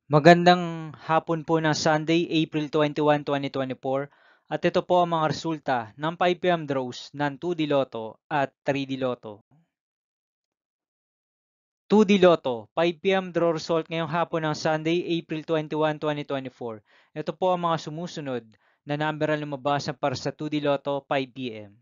Magandang hapon po ng Sunday, April 21, 2024 at ito po ang mga resulta ng 5 PM draws ng 2D Lotto at 3D Lotto. 2D Lotto, 5 PM draw result ngayong hapon ng Sunday, April 21, 2024. Ito po ang mga sumusunod na number ang lumabas para sa 2D Lotto 5 PM.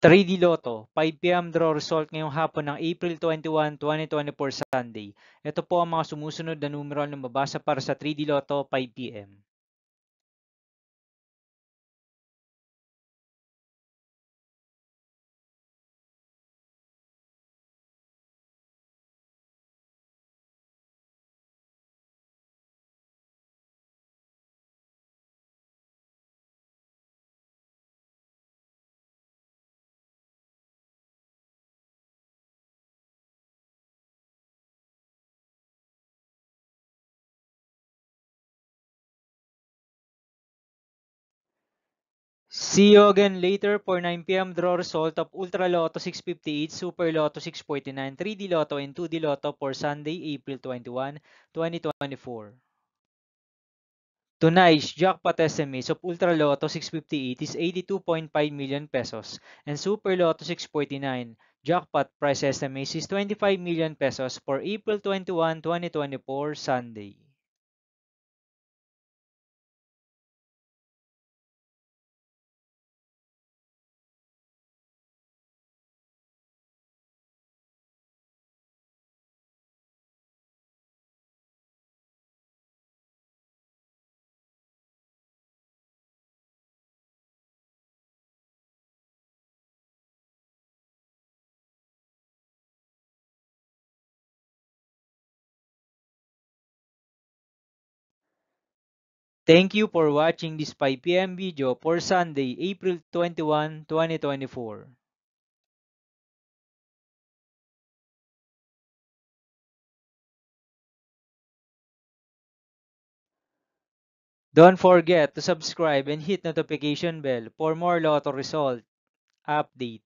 3D Lotto, 5 PM draw result ngayong hapon ng April 21, 2024 Sunday. Ito po ang mga sumusunod na numero ang lumabas para sa 3D Lotto 5 PM. 'See you again later for 9 PM draw result of Ultra Lotto 658, Super Lotto 649, 3D Lotto and 2D Lotto for Sunday, April 21, 2024. Tonight's jackpot estimates of Ultra Lotto 658 is 82.5 million pesos and Super Lotto 649 jackpot price estimates is 25 million pesos for April 21, 2024 Sunday. Thank you for watching this 5 PM video for Sunday, April 21, 2024. Don't forget to subscribe and hit notification bell for more Lotto result update.